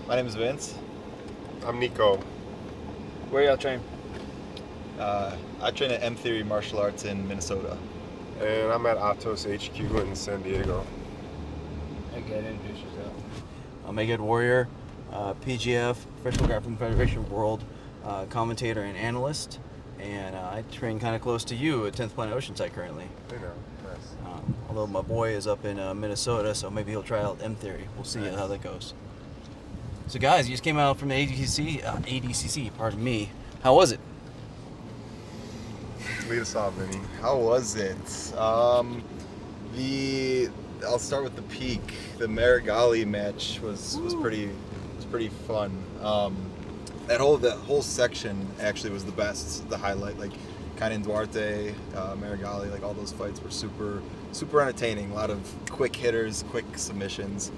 My name is Vince. I'm Nico. Where y'all train? I train at M Theory Martial Arts in Minnesota. And I'm at Atos HQ in San Diego. Egghead, introduce yourself. I'm Egghead Warrior, PGF, Professional Grappling Federation World commentator and analyst, and I train kind of close to you at 10th Planet Oceanside currently. You know, nice. Although my boy is up in Minnesota, so maybe he'll try out M Theory. We'll see Nice. how that goes. So guys, you just came out from the ADCC, pardon me. How was it? Lead us off, Vinny. How was it? I'll start with the peak. The Marigali match was pretty fun. That whole section actually was the best. The highlight, like Kainan Duarte, Marigali, like all those fights were super entertaining. A lot of quick hitters, quick submissions,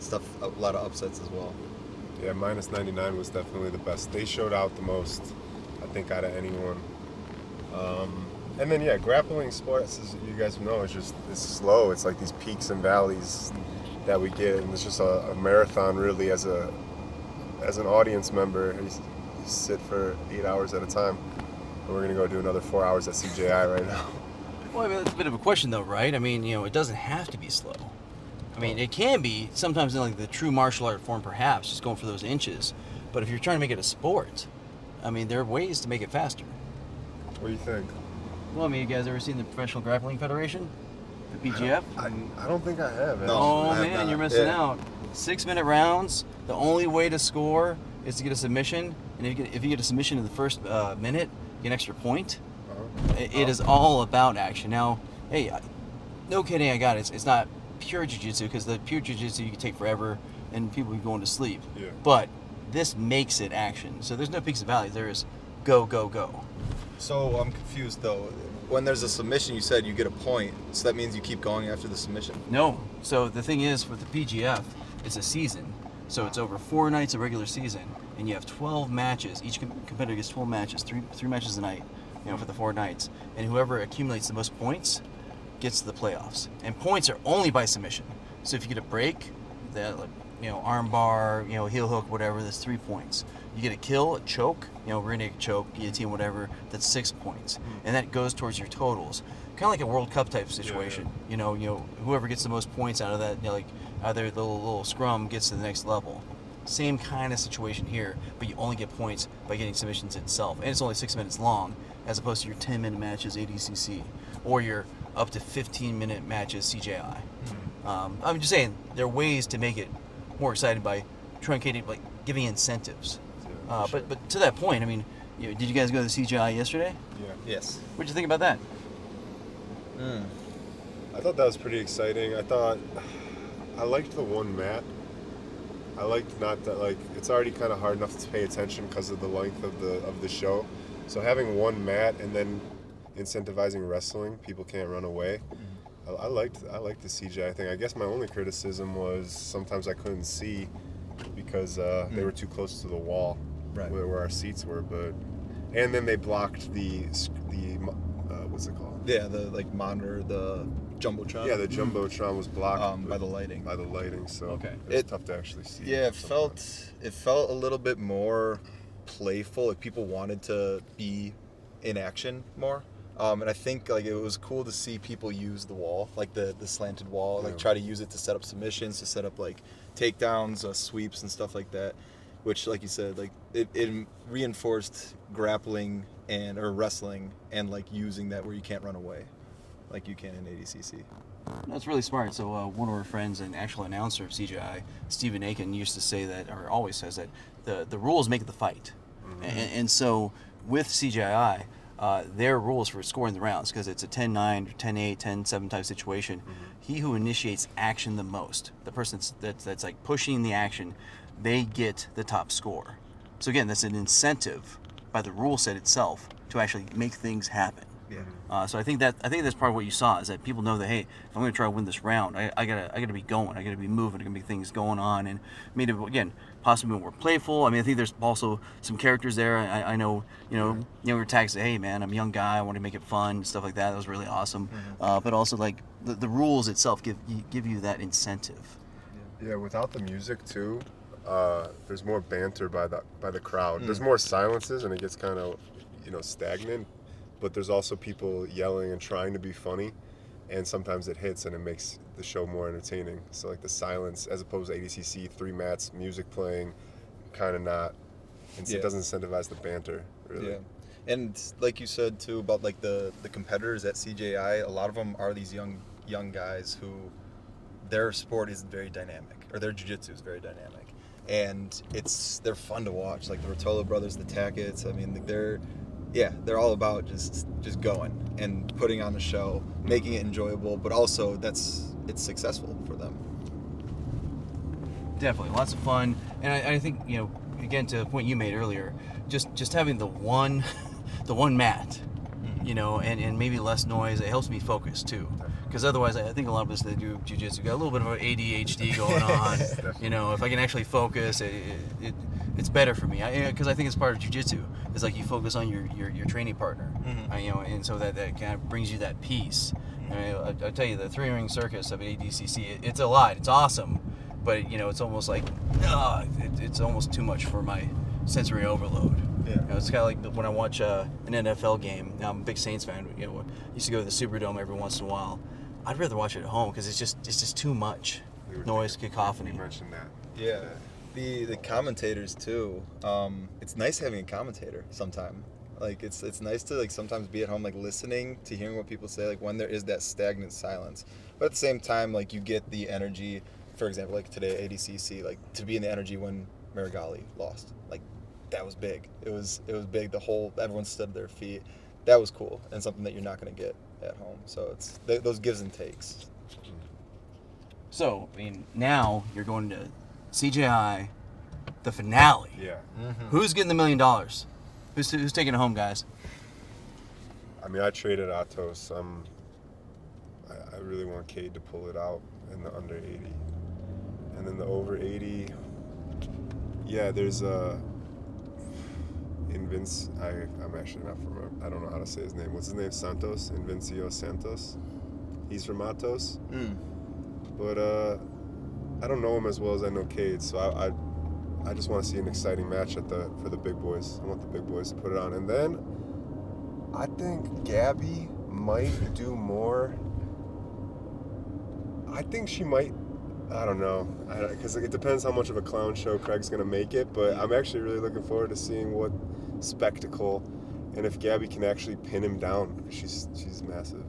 stuff. A lot of upsets as well. Yeah, minus 99 was definitely the best. They showed out the most, I think, out of anyone. And then, yeah, grappling sports, as you guys know, it's slow. It's like these peaks and valleys that we get, and it's just a marathon, really, as an audience member. You sit for 8 hours at a time, and we're going to go do another 4 hours at CJI right now. Well, I mean, that's a bit of a question though, right? I mean, it doesn't have to be slow. I mean, it can be sometimes in like the true martial art form, perhaps, just going for those inches. But if you're trying to make it a sport, I mean, there are ways to make it faster. What do you think? Well, I mean, you guys ever seen the Professional Grappling Federation? The PGF? I don't think I have. No. Oh, I have man, not. you're missing Yeah. out. 6-minute rounds. The only way to score is to get a submission. And if you get a submission in the first minute, you get an extra point. Uh-huh. It is all about action. Now, hey, no kidding, I got it. It's not pure jiu-jitsu, because the pure jiu-jitsu you can take forever and people be going to sleep. Yeah. But this makes it action. So there's no peaks and valleys. There is go, go, go. So I'm confused though. When there's a submission, you said you get a point, so that means you keep going after the submission. No. So the thing is, with the PGF, it's a season. So it's over 4 nights of regular season, and you have 12 matches. Each competitor gets 12 matches, three matches a night, for the 4 nights. And whoever accumulates the most points gets to the playoffs. And points are only by submission. So if you get a break, that arm bar, heel hook, whatever, that's 3 points. You get a kill, a choke, rear naked choke, guillotine, whatever, that's 6 points. And that goes towards your totals. Kind of like a World Cup type situation. Whoever gets the most points out of that, like either the little scrum gets to the next level. Same kind of situation here, but you only get points by getting submissions itself. And it's only 6 minutes long, as opposed to your 10-minute matches ADCC, or your up to 15-minute matches CJI. I'm just saying, there are ways to make it more exciting by truncating, like giving incentives. But to that point, I mean, did you guys go to the CJI yesterday? Yeah. Yes. What'd you think about that? I thought that was pretty exciting. I liked the one mat. I liked not that, like, it's already kind of hard enough to pay attention because of the length of the show. So having one mat and then incentivizing wrestling, people can't run away. I liked the CGI thing. I guess my only criticism was sometimes I couldn't see because they were too close to the wall, Right. where our seats were. And then they blocked the what's it called? Yeah, the monitor, the jumbotron. Yeah, the jumbotron was blocked by the lighting. By the lighting, so Okay. it was tough to actually see. Yeah, it sometimes. felt a little bit more playful. Like people wanted to be in action more. And I think like it was cool to see people use the wall, like the slanted wall, like Yeah. try to use it to set up submissions, to set up like takedowns, sweeps, and stuff like that. Which, like you said, like it reinforced grappling or wrestling and like using that where you can't run away, like you can in ADCC. That's really smart. So one of our friends, an actual announcer of CJI, Stephen Aiken, used to say that, or always says that, the rules make the fight. And so with CJI, their rules for scoring the rounds, because it's a 10-9, 10-8, 10-7 type situation, he who initiates action the most, the person that's like pushing the action, they get the top score. So again, that's an incentive by the rule set itself to actually make things happen. Yeah. So I think that's part of what you saw, is that people know that, hey, if I'm going to try to win this round, I gotta be going, I gotta be moving, I gotta be things going on, and made it again possibly more playful. I mean, I think there's also some characters there. I know, younger tags say, hey man, I'm a young guy, I want to make it fun, stuff like that. That was really awesome. But also like the rules itself give you that incentive. Yeah, without the music too, there's more banter by the crowd. There's more silences, and it gets kind of, stagnant. But there's also people yelling and trying to be funny, and sometimes it hits and it makes the show more entertaining. So like the silence, as opposed to ADCC, 3 mats, music playing, kind of not. It doesn't incentivize the banter, really. Yeah. And like you said too about like the competitors at CJI, a lot of them are these young guys who their sport is very dynamic, or their jiu-jitsu is very dynamic, and they're fun to watch. Like the Rotolo brothers, the Tackett's. I mean, they're all about just going and putting on a show, making it enjoyable, but also it's successful for them. Definitely, lots of fun, and I think again to the point you made earlier, just having the one mat, and maybe less noise, it helps me focus too. Because otherwise, I think a lot of us that do jiu-jitsu got a little bit of ADHD going on. If I can actually focus, it's better for me. Because I think it's part of jiu-jitsu. It's like you focus on your training partner, and so that kind of brings you that peace. I tell you, the 3-ring circus of ADCC, it's a lot. It's awesome, but it's almost like it's almost too much for my sensory overload. Yeah. It's kind of like when I watch an NFL game. Now, I'm a big Saints fan. Used to go to the Superdome every once in a while. I'd rather watch it at home because it's just too much noise, cacophony. You mentioned that. Yeah. The commentators too. It's nice having a commentator sometime. Like it's nice to like sometimes be at home like listening to hearing what people say, like when there is that stagnant silence. But at the same time, like you get the energy. For example, like today ADCC, like to be in the energy when Marigali lost. Like that was big. It was big. Everyone stood at their feet. That was cool and something that you're not going to get at home. So it's those gives and takes. So, now you're going to CJI, the finale. Yeah. Mm-hmm. Who's getting the $1 million? Who's taking it home, guys? I traded Atos. I really want Cade to pull it out in the under 80. And then the over 80, there's I'm actually not from, I don't know how to say his name. What's his name? Santos? Invencio Santos. He's from Atos. But I don't know him as well as I know Cade, so I just want to see an exciting match for the big boys. I want the big boys to put it on. And then I think Gabby might do more. I think she might, I don't know, because it depends how much of a clown show Craig's going to make it, but I'm actually really looking forward to seeing what spectacle, and if Gabby can actually pin him down. She's massive.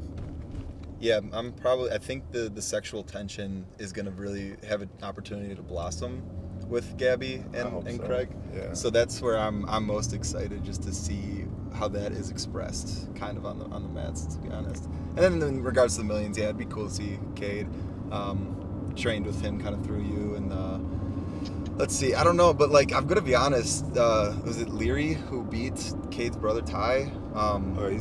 Yeah, I think the sexual tension is going to really have an opportunity to blossom with Gabby and so. Craig. Yeah. So that's where I'm most excited, just to see how that is expressed kind of on the mats, to be honest. And then in regards to the millions, it'd be cool to see Cade. Trained with him kind of through you, and let's see, I don't know, but like I'm gonna be honest, was it Leary who beat Cade's brother Ty?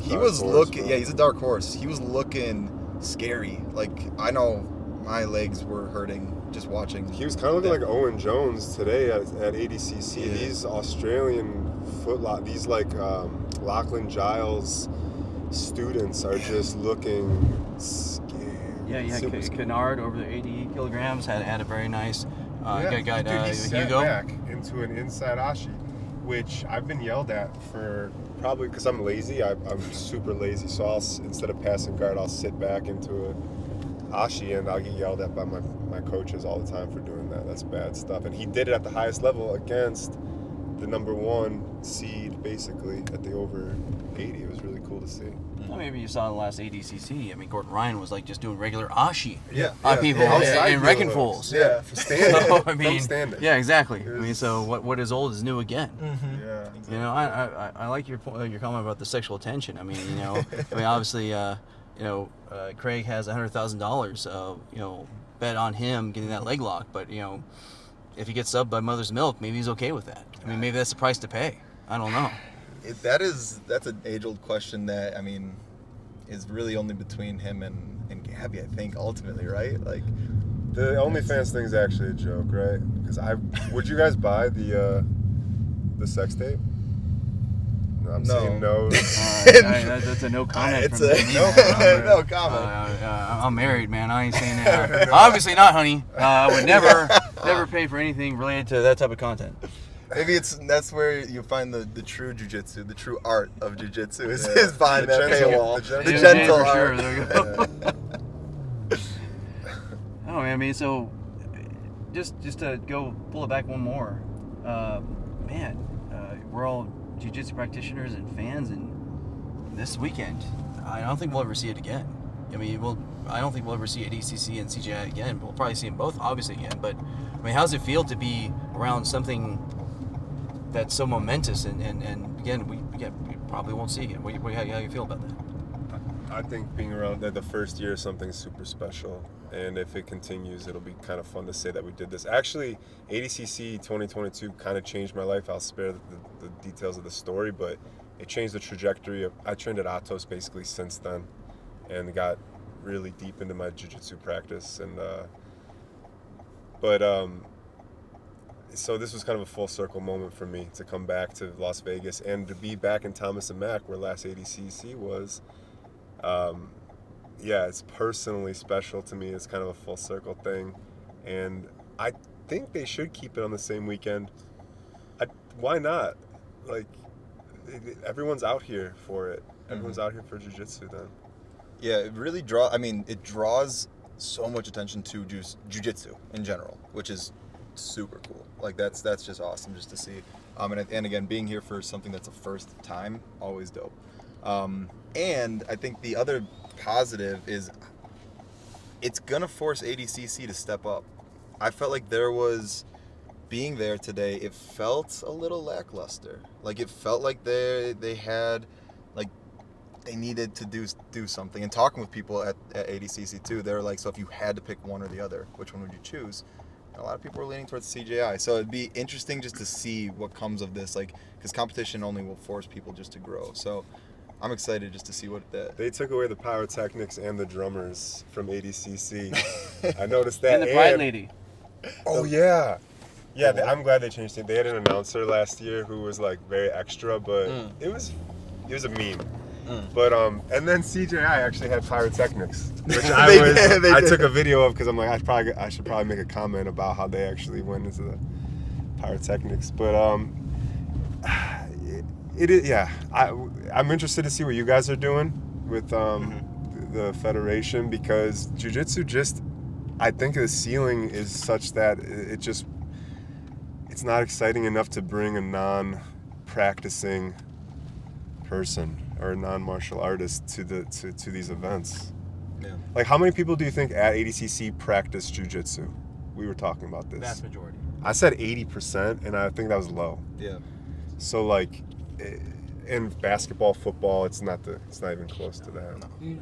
He was looking, he's a dark horse. He was looking scary. Like I know my legs were hurting just watching. He was kind of looking like Owen Jones today at ADCC. Yeah. These Australian these like Lachlan Giles students are just looking scary. Yeah, Kennard over the 80 kilograms had a very nice he sat Hugo. back into an inside ashi, which I've been yelled at for probably because I'm lazy. I'm super lazy, so I'll instead of passing guard, I'll sit back into a ashi, and I'll get yelled at by my coaches all the time for doing that. That's bad stuff. And he did it at the highest level against the number 1 seed, basically at the over 80. It was really cool to see. Well, maybe you saw the last ADCC. Gordon Ryan was like just doing regular ashi on people in wrecking fools. Yeah, for standing. So, standing. Yeah, exactly. So what is old is new again. Mm-hmm. Yeah. Exactly. I like your comment about the sexual tension. Obviously, Craig has $100,000, bet on him getting that leg lock. But if he gets subbed by Mother's Milk, maybe he's okay with that. Maybe that's the price to pay. I don't know. That's an age-old question that is really only between him and Gabby, I think, ultimately, right? Like the OnlyFans thing's actually a joke, right? Because would you guys buy the sex tape? I'm No. saying no. That's a no comment It's from a me. no comment. I'm married, man. I ain't saying that. Obviously not, honey. I would never pay for anything related to that type of content. Maybe that's where you find the true jujitsu, the true art of jujitsu is Yeah. behind The that gentle- paywall. the The gentle- gentle for art. sure. There we go. Oh, I mean, so just to go pull it back one more, we're all jiu-jitsu practitioners and fans, and this weekend, I don't think we'll ever see it again. I mean, I don't think we'll ever see ADCC and CJI again. We'll probably see them both, obviously, again. But I mean, how does it feel to be around something that's so momentous, and again, we probably won't see again? How do you feel about that? I think being around the first year is something super special, and if it continues, it'll be kind of fun to say that we did this. Actually, ADCC 2022 kind of changed my life. I'll spare the details of the story, but it changed the trajectory of. I trained at Atos basically since then, and got really deep into my jiu-jitsu practice, and so this was kind of a full circle moment for me to come back to Las Vegas and to be back in Thomas and Mack, where last ADCC was. Yeah, it's personally special to me. It's kind of a full circle thing, and I think they should keep it on the same weekend. Why not? Like, everyone's out here for it. Everyone's out here for jiu-jitsu then. Yeah, it really it draws so much attention to jiu-jitsu in general, which is super cool. Like that's just awesome just to see. And again, being here for something that's a first time, always dope. And I think the other positive is it's gonna force ADCC to step up. I felt like being there today, it felt a little lackluster. Like it felt like they had, like, they needed to do something. And talking with people at ADCC too, they were like, so if you had to pick one or the other, which one would you choose? And a lot of people were leaning towards CJI. So it'd be interesting just to see what comes of this, like, because competition only will force people just to grow. So I'm excited just to see what that. They took away the pyrotechnics and the drummers from ADCC. I noticed that. And the Pride Lady. Oh yeah, yeah. I'm glad they changed it. They had an announcer last year who was like very extra, but it was a meme. But and then CJI actually had pyrotechnics, which I took a video of because I'm like I should probably make a comment about how they actually went into the pyrotechnics. But it is, yeah. I'm interested to see what you guys are doing with the federation, because jiu-jitsu I think the ceiling is such that it's not exciting enough to bring a non-practicing person or a non-martial artist to these events. Yeah. Like, how many people do you think at ADCC practice jiu-jitsu? We were talking about this. Vast majority. I said 80%, and I think that was low. Yeah. So like, in basketball, football, it's not even close to that. No.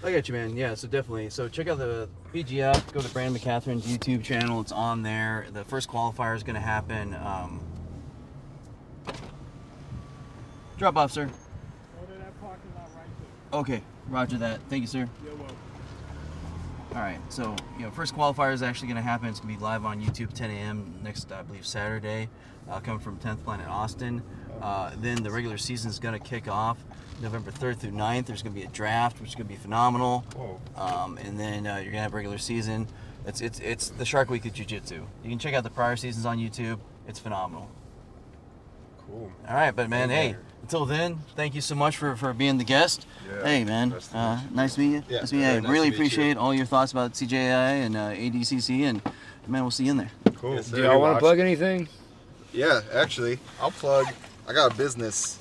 I got you, man. Yeah, so definitely. So check out the PGF. Go to Brandon McCatherine's YouTube channel. It's on there. The first qualifier is going to happen. Drop off, sir. Okay, roger that. Thank you, sir. You're welcome. All right, so first qualifier is actually going to happen. It's going to be live on YouTube 10 a.m. next, I believe, Saturday, coming from 10th Planet Austin. Then the regular season is going to kick off November 3rd through 9th. There's going to be a draft, which is going to be phenomenal. Whoa. And then you're going to have regular season. It's the Shark Week of Jiu-Jitsu. You can check out the prior seasons on YouTube. It's phenomenal. Cool. All right, but man, hey, until then, thank you so much for being the guest. Yeah, Hey, man, nice to meet you. Yeah, nice to meet you. very Hey, nice really to meet you. appreciate all your thoughts about CJI and ADCC, and man, we'll see you in there. Cool. Yes, sir. Do y'all want to plug anything? Yeah, actually, I'll plug. I got a business,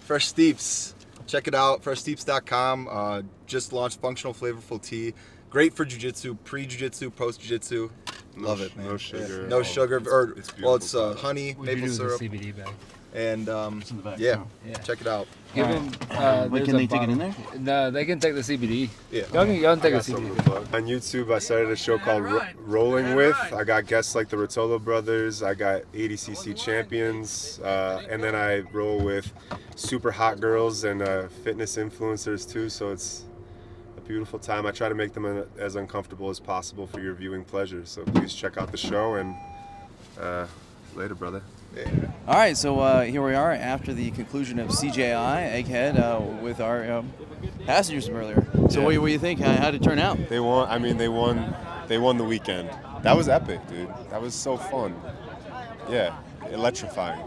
Fresh Steeps. Check it out, freshsteeps.com. Just launched functional flavorful tea. Great for jiu-jitsu, pre-jiu-jitsu, post-jiu-jitsu. Love it, man. No sugar. Yeah. No sugar. It's It's beautiful. honey, maple syrup, CBD bag. and It's in the back. yeah, Yeah. check it out. Give Alright. them. Wait, can they take it in there? No, they can take the CBD. Yeah. Y'all can take I the got something CBD. to plug. On YouTube, I started a show called Rolling With. I got guests like the Rotolo brothers. I got ADCC champions, and then I roll with super hot girls and fitness influencers too. So it's a beautiful time. I try to make them as uncomfortable as possible for your viewing pleasure. So please check out the show and Later, brother. All right, so here we are after the conclusion of CJI Egghead with our passengers from earlier. So Yeah. what do you think? How did it turn out? They won. I mean, they won the weekend. That was epic, dude. That was so fun. Yeah, electrifying.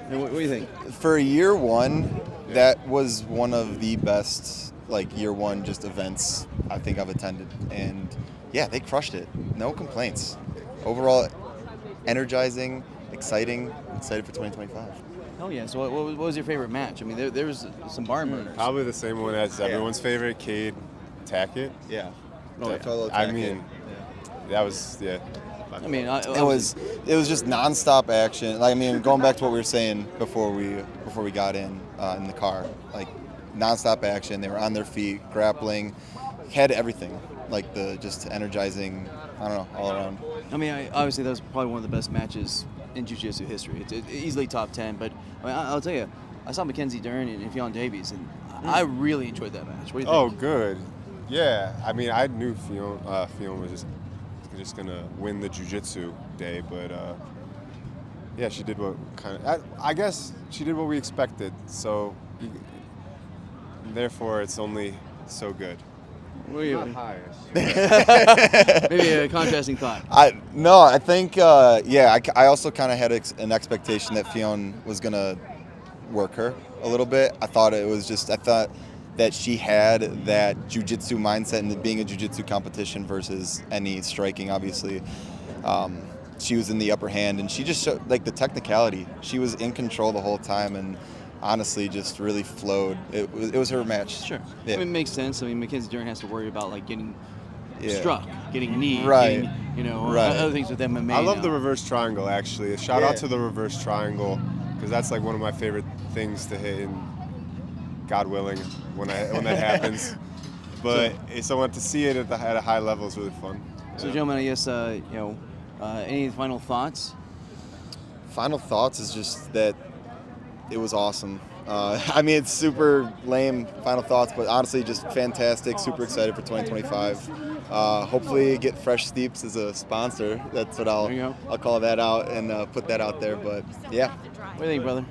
What do you think? For year one, that was one of the best year one just events I think I've attended, and yeah, they crushed it. No complaints. Overall, energizing, excited for 2025. Oh yeah. So what was your favorite match? I mean, there was some barn burners. Probably the same one as everyone's favorite, Cade Tackett. Yeah. Oh, yeah. I mean, that was I mean, It was just nonstop action. Going back to what we were saying before we got in the car, nonstop action. They were on their feet, grappling, had everything. The just energizing. I don't know, all around. I mean, obviously that was probably one of the best matches in jiu-jitsu history. It's easily top 10. But I mean, I'll tell you, I saw Mackenzie Dern and Fionn Davies, and I really enjoyed that match. What do you think? Oh, good. Yeah, I mean, I knew Fionn was just gonna win the jiu-jitsu day, but yeah, she did what I guess she did what we expected. So therefore, it's only so good. What do you think? Maybe a contrasting thought. I think I also kind of had an expectation that Fionn was gonna work her a little bit. I thought that she had that jiu-jitsu mindset and being a jiu-jitsu competition versus any striking, obviously. She was in the upper hand, and she just showed, the technicality. She was in control the whole time, and honestly just really flowed. It was her match. Sure. Yeah. I mean, it makes sense. I mean, Mackenzie Dern has to worry about getting Yeah. struck, getting kneed, Right. getting, Right. other things with MMA. I love now. the reverse triangle, actually. Shout Yeah. out to the reverse triangle, because that's one of my favorite things to hit, and God willing, when that happens. But so to see it at a high level is really fun. So, gentlemen, I guess any final thoughts? Final thoughts is just that it was awesome. It's super lame final thoughts, but honestly, just fantastic. Super excited for 2025. Hopefully, get Fresh Steeps as a sponsor. That's what There you I'll call that out and put that out there. But yeah, What do you think, brother?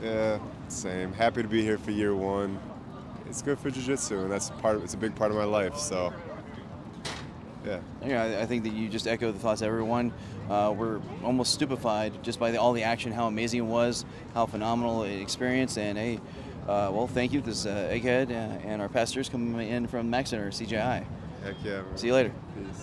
Yeah, same. Happy to be here for year one. It's good for jiu-jitsu, and it's a big part of my life. So, yeah. Yeah, I think that you just echoed the thoughts of everyone. We're almost stupefied just by all the action, how amazing it was, how phenomenal an experience. And hey, thank you. This is Egghead and our pastors coming in from Max Center, CJI. Heck yeah, man. See you later. Peace.